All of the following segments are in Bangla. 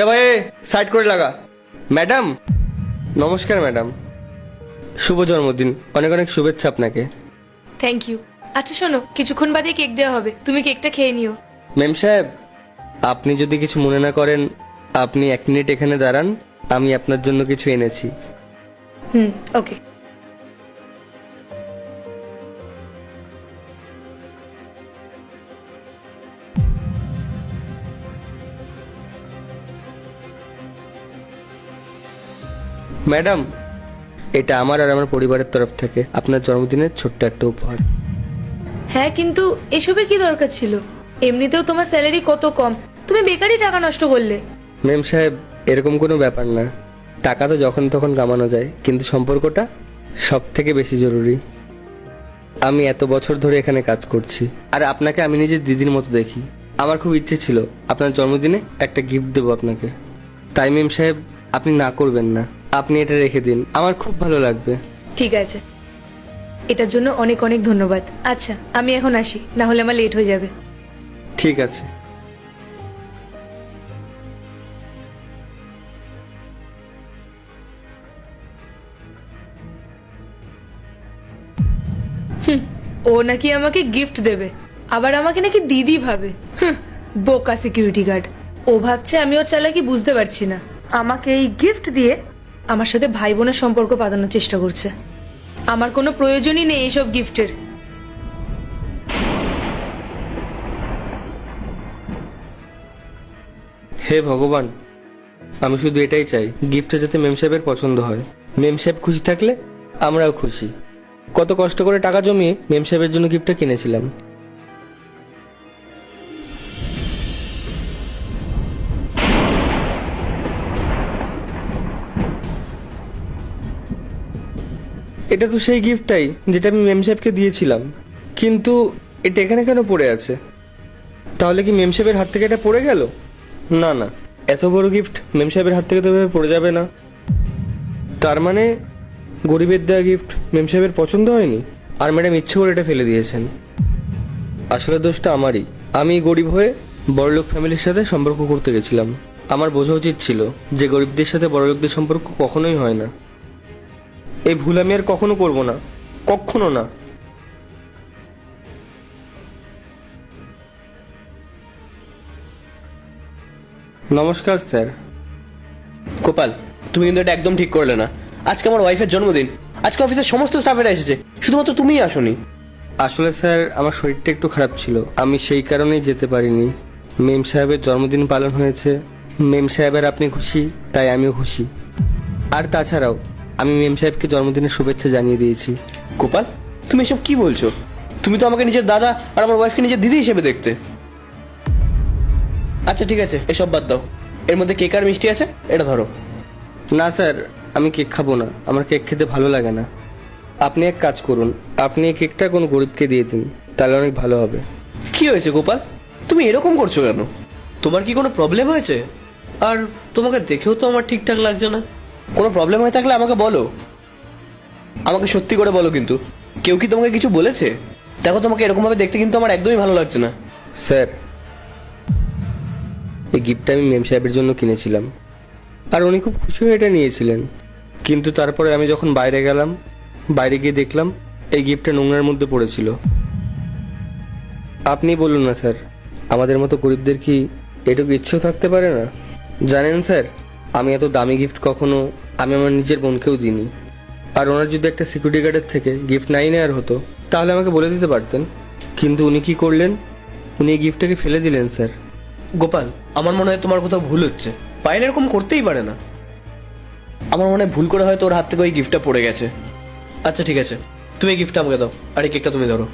এ ভাই সাইড করে লাগা। ম্যাডাম নমস্কার ম্যাডাম, শুভ জন্মদিন, অনেক অনেক শুভেচ্ছা আপনাকে। Thank you. আচ্ছা শোনো, কিছুক্ষণ বাদে কেক দেওয়া হবে, তুমি কেকটা খেয়ে নিও। মেম সাহেব, আপনি যদি কিছু মনে না করেন, আপনি 1 মিনিট এখানে দাঁড়ান, আমি আপনার জন্য কিছু এনেছি। ওকে। ম্যাডাম, এটা আমার আর আমার পরিবারের তরফ থেকে আপনার জন্মদিনের ছোট্ট একটা উপহার। হ্যাঁ, কিন্তু এসবের কি দরকার ছিল? এমনিতেও তোমার স্যালারি কত কম, তুমি বেকারই টাকা নষ্ট করলে। মেম সাহেব, এরকম কোনো ব্যাপার না। টাকা তো যখন তখন কামানো যায়, কিন্তু সম্পর্কটা সব থেকে বেশি জরুরি। আমি এত বছর ধরে এখানে কাজ করছি, আর আপনাকে আমি নিজের দিদির মতো দেখি। আমার খুব ইচ্ছে ছিল আপনার জন্মদিনে একটা গিফট দেবো আপনাকে। তাই মেম সাহেব, আপনি না করবেন না, আপনি এটা রেখে দিন, আমার খুব ভালো লাগবে। ঠিক আছে, এটার জন্য অনেক অনেক ধন্যবাদ। আচ্ছা আমি এখন আসি, না হলে আমার লেট হয়ে যাবে। ঠিক আছে। ও নাকি আমাকে গিফট দেবে, আবার আমাকে নাকি দিদি ভাবে। বোকা সিকিউরিটি গার্ড। ও ভাবছে আমি ওর চালাকি বুঝতে পারছি না, আমাকে এই গিফট দিয়ে আমার সাথে ভাই বোনের সম্পর্ক বাঁধানোর চেষ্টা করছে। আমার কোনো প্রয়োজনই নেই এইসব গিফটের। হে ভগবান, আমি শুধু এটাই চাই, গিফটটা যাতে মেম সাহেবের পছন্দ হয়। মেম সাহেব খুশি থাকলে আমরাও খুশি। কত কষ্ট করে টাকা জমিয়ে মেম সাহেবের জন্য গিফটটা কিনেছিলাম। এটা তো সেই গিফটটাই যেটা আমি মেম সাহেবকে দিয়েছিলাম, কিন্তু এটা এখানে কেন পড়ে আছে? তাহলে কি মেম সাহেবের হাত থেকে এটা পড়ে গেল? না না, এত বড় গিফট মেম সাহেবের হাত থেকে তো এভাবে পড়ে যাবে না। তার মানে গরিবের দেওয়া গিফট মেম সাহেবের পছন্দ হয়নি, আর ম্যাডাম ইচ্ছে করে এটা ফেলে দিয়েছেন। আসলে দোষটা আমারই। আমি গরিব হয়ে বড়লোক ফ্যামিলির সাথে সম্পর্ক করতে গেছিলাম। আমার বোঝা উচিত ছিল যে গরিবদের সাথে বড়লোকদের সম্পর্ক কখনোই হয় না। এই ভুল আমি আর কখনো করব না, কখনো না। নমস্কার স্যার। গোপাল, তুমি কিন্তু এটা একদম ঠিক করলে না। আজকে আমার ওয়াইফের জন্মদিন, আজকে অফিসের সমস্ত স্টাফেরা এসেছে, শুধুমাত্র তুমিই আসোনি। আসলে স্যার, আমার শরীরটা একটু খারাপ ছিল, আমি সেই কারণেই যেতে পারিনি। মেম সাহেবের জন্মদিন পালন হয়েছে, মেম সাহেবের আপনি খুশি, তাই আমিও খুশি। আর তাছাড়াও আমি মেম সাহেবকে জন্মদিনের শুভেচ্ছা জানিয়ে দিয়েছি। গোপাল, তুমি এসব কি বলছো? তুমি তো আমাকে নিজের দাদা আর আমার ওয়াইফকে নিজের দিদি হিসেবে দেখতে। আচ্ছা ঠিক আছে, এসব বাদ দাও। এর মধ্যে কেক আর মিষ্টি আছে, এটা ধরো। না স্যার, আমি কেক খাবো না, আমার কেক খেতে ভালো লাগে না। আপনি এক কাজ করুন, আপনি এই কেকটা কোনো গরিবকে দিয়ে দিন, তাহলে অনেক ভালো হবে। কি হয়েছে গোপাল, তুমি এরকম করছো কেন? তোমার কি কোনো প্রবলেম হয়েছে? আর তোমাকে দেখেও তো আমার ঠিকঠাক লাগছে না। কোনো প্রবলেম হয়ে থাকলে আমাকে বলো, আমাকে সত্যি করে বলো। কিন্তু কেউ কি তোমাকে কিছু বলেছে? দেখো, তোমাকে এরকম ভাবে দেখতে কিন্তু আমার একদমই ভালো লাগছে না। স্যার, এই গিফটটা আমি মেম সাহেবের জন্য কিনেছিলাম, আর উনি খুব খুশি হয়ে এটা নিয়েছিলেন। কিন্তু তারপরে আমি যখন বাইরে গেলাম, বাইরে গিয়ে দেখলাম এই গিফটটা নোংরার মধ্যে পড়েছিল। আপনি বলুন না স্যার, আমাদের মতো গরিবদের কি এটুকু ইচ্ছেও থাকতে পারে না? জানেন স্যার, আমি এত দামি গিফট কখনো আমি আমার নিজের বোনকেও দিইনি। আর ওনার যদি একটা সিকিউরিটি গার্ডের থেকে গিফট নাই নেওয়ার হতো, তাহলে আমাকে বলে দিতে পারতেন। কিন্তু উনি কি করলেন, উনি এই গিফটটাকে ফেলে দিলেন স্যার। গোপাল, আমার মনে হয় তোমার কোথাও ভুল হচ্ছে। পায়েল এরকম করতেই পারে না। আমার মনে হয় ভুল করে হয়তো ওর হাত থেকে ওই গিফটটা পড়ে গেছে। আচ্ছা ঠিক আছে, তুমি এই গিফটটা আমাকে দাও, আর এই কেকটা তুমি ধরো।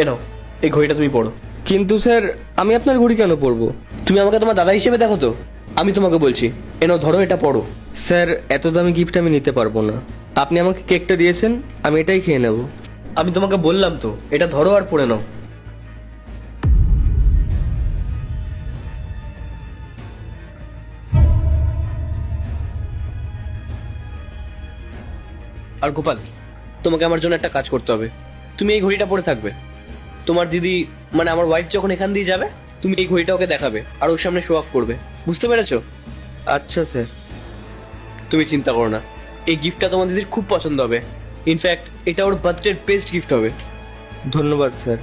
এ নাও, এই ঘড়িটা তুমি পড়ো। কিন্তু স্যার, আমি আপনার ঘড়ি কেন পরবো? তুমি আমাকে তোমার দাদা হিসেবে দেখো তো। আমি তোমাকে বলছি, এ নাও ধরো, এটা পড়ো। স্যার, এত দামি গিফট আমি নিতে পারবো না। আপনি আমাকে কেকটা দিয়েছেন, আমি এটাই খেয়ে নেব। আমি তোমাকে বললাম তো, এটা ধরো আর পড়ে নাও। আর গোপাল, তোমাকে আমার জন্য একটা কাজ করতে হবে। তুমি এই ঘড়িটা পরে থাকবে, তোমার দিদি মানে আমার ওয়াইফ যখন এখান দিয়ে যাবে, তুমি এই ঘড়িটা ওকে দেখাবে আর ওর সামনে শো অফ করবে, বুঝতে পেরেছো? আচ্ছা স্যার। তুমি চিন্তা করো না, এই গিফটটা তোমার দিদির খুব পছন্দ হবে। ইনফ্যাক্ট এটা ওর বার্থডের বেস্ট গিফট হবে। ধন্যবাদ স্যার।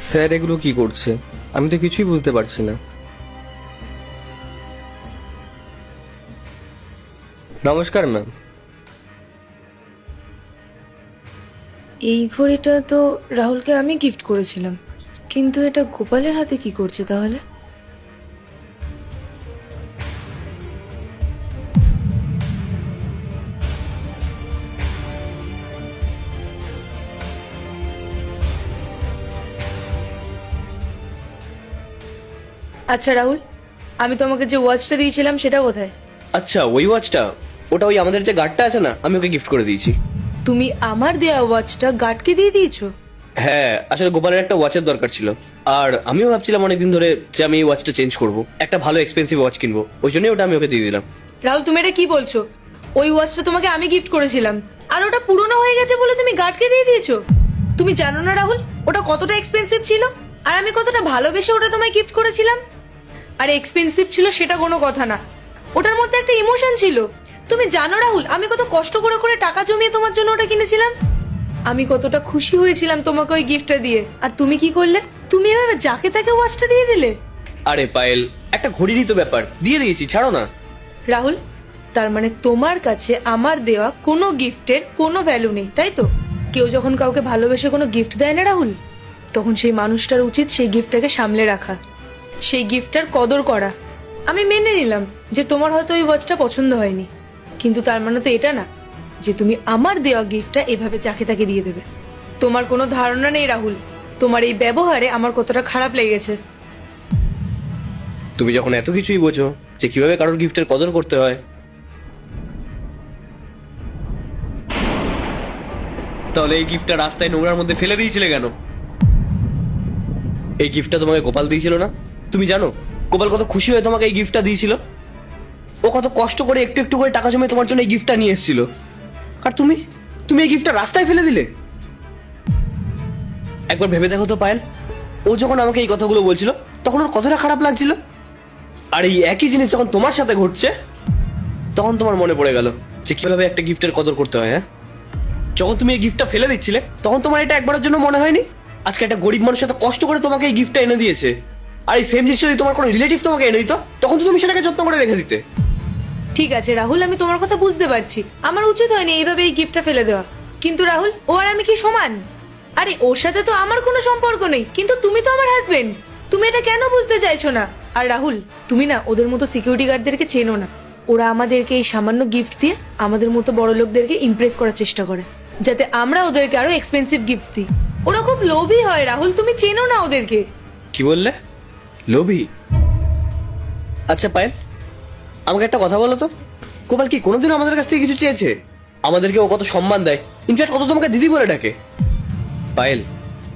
স্যার এগুলো কি করছে? আমি তো কিছুই বুঝতে পারছি না। নমস্কার ম্যাম। এই ঘড়িটা তো রাহুলকে আমি গিফট করেছিলাম, কিন্তু এটা গোপালের হাতে কি করছে তাহলে? আচ্ছা রাহুল, আমি তোমাকে যে ওয়াচটা দিয়েছিলাম সেটা কোথায়? আচ্ছা, ওই ওয়াচটা, ওটা ওই আমাদের যে গার্ডটা আছে না, আমি ওকে গিফট করে দিয়েছি। তুমি আমার দেয়া ওয়াচটা গার্ডকে দিয়ে দিয়েছো? হ্যাঁ, আসলে গোপালের একটা ওয়াচের দরকার ছিল, আর আমিও ভাবছিলাম অনেকদিন ধরে যে আমি এই ওয়াচটা চেঞ্জ করব, একটা ভালো এক্সপেন্সিভ ওয়াচ কিনবো, ওই জন্যই ওটা আমি ওকে দিয়ে দিলাম। রাহুল, তুমি এটা কি বলছো? ওই ওয়াচটা তোমাকে আমি গিফট করেছিলাম, আর ওটা পুরনো হয়ে গেছে বলে তুমি গার্ডকে দিয়ে দিয়েছো? তুমি জানো না রাহুল, ওটা কতটা এক্সপেন্সিভ ছিল, আর আমি কতটা ভালোবেসে ওটা তোমায় গিফট করেছিলাম। আর এক্সপেন্সিভ ছিল সেটা কোনো কথা না, ওটার মধ্যে একটা ইমোশন ছিল। তুমি জানো রাহুল, আমি কত কষ্ট করে করে টাকা জমিয়ে তোমার জন্য ওটা কিনেছিলাম। আমি কতটা খুশি হয়েছিলাম তোমাকে ওই গিফটটা দিয়ে, আর তুমি কি করলে? তুমি এভাবে যাকে তাকে ওয়াচটা দিয়ে দিলে। আরে পায়েল, একটা ঘড়িরই তো ব্যাপার, দিয়ে দিয়েছি, ছাড়ো না। রাহুল, তার মানে তোমার কাছে আমার দেওয়া কোনো গিফটের কোনো ভ্যালু নেই, তাই তো? কেউ যখন কাউকে ভালোবেসে কোনো গিফট দেয় না রাহুল, তখন সেই মানুষটার উচিত সেই গিফটটাকে সামলে রাখা, সেই গিফটটার কদর করা। আমি মেনে নিলাম যে তোমার হয়তো ওই ওয়াচটা পছন্দ হয়নি, কিন্তু তার মানে তো এটা না যে তুমি আমার দেওয়া গিফটটা এভাবে যাকে তাকে দিয়ে দেবে। তোমার কোনো ধারণা নেই রাহুল, তোমার এই ব্যবহারে আমার কতটা খারাপ লেগেছে। তুমি যখন এত কিছুই বোঝো যে কিভাবে কারোর গিফটের কদর করতে হয়, তাহলে এই গিফটটা রাস্তায় নোংরার মধ্যে ফেলে দিয়েছিলে কেন? এই গিফটটা তোমাকে গোপাল দিয়েছিল না? তুমি জানো গোপাল কত খুশি হয়ে তোমাকে এই গিফটটা দিয়েছিল? ও কত কষ্ট করে একটু একটু করে টাকা জমিয়ে তোমার জন্য এই গিফটটা নিয়ে এসেছিল, আর তুমি তুমি এই গিফটটা রাস্তায় ফেলে দিলে। একবার ভেবে দেখো তো পায়েল, ও যখন আমাকে এই কথাগুলো বলছিল তখন ওর কতটা খারাপ লাগছিল, আর এই একই জিনিস যখন তোমার সাথে ঘটছে তখন তোমার মনে পড়ে গেল যে কিভাবে একটা গিফটের কদর করতে হয়। হ্যাঁ, যখন তুমি এই গিফটটা ফেলে দিচ্ছিলে তখন তোমার এটা একবারের জন্য মনে হয়নি আজকে একটা গরিব মানুষ এত কষ্ট করে তোমাকে এই গিফটটা এনে দিয়েছে, আর এই সেম জিনিসটা যদি তোমার কোনো রিলেটিভ তোমাকে এনে দিত তখন তো তুমি সেটাকে যত্ন করে রেখে দিতে। ঠিক আছে রাহুল, আমি তোমার কথা বুঝতে পারছি, আমার উচিত হয়নি এইভাবে এই গিফটটা ফেলে দেওয়া, কিন্তু রাহুল ও আর আমি কি সমান? আরে ওর সাথে তো আমার কোনো সম্পর্ক নেই, কিন্তু তুমি তো আমার হাজবেন্ড, তুমি এটা কেন বুঝতে চাইছো না? আর রাহুল, তুমি না ওদের মতো সিকিউরিটি গার্ডদেরকে চেনো না, ওরা আমাদেরকে এই সামান্য গিফট দিয়ে আমাদের মতো বড় লোকদেরকে ইমপ্রেস করার চেষ্টা করে, যাতে আমরা ওদেরকে আরো এক্সপেন্সিভ গিফট দিই। ওরা খুব লোভী হয় রাহুল, তুমি চেনো না ওদেরকে। কি বললে? লোভী? আচ্ছা পায়েল, আমাকে একটা কথা বলো তো, গোপাল কি কোনোদিনও আমাদের কাছ থেকে কিছু চেয়েছে? আমাদেরকে ও কত সম্মান দেয়, ইনফ্যাক্ট কত তোমাকে দিদি বলে ডাকে। পায়েল,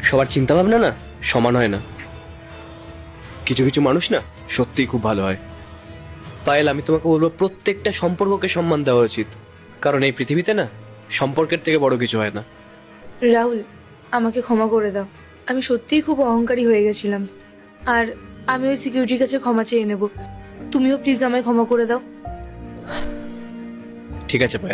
সবার চিন্তা ভাবনা না সমান হয় না, কিছু কিছু মানুষ না সত্যিই খুব ভালো হয়। পায়েল, আমি তোমাকে বলবো প্রত্যেকটা সম্পর্ককে সম্মান দেওয়া উচিত, কারণ এই পৃথিবীতে না সম্পর্কের থেকে বড় কিছু হয় না। রাহুল, আমাকে ক্ষমা করে দাও, আমি সত্যিই খুব অহংকারী হয়ে গেছিলাম, আর আমি ওই সিকিউরিটির কাছে ক্ষমা চেয়ে নেব। তুমিও প্লিজ আমায় ক্ষমা করে দাও। ঠিক আছে পায়েল।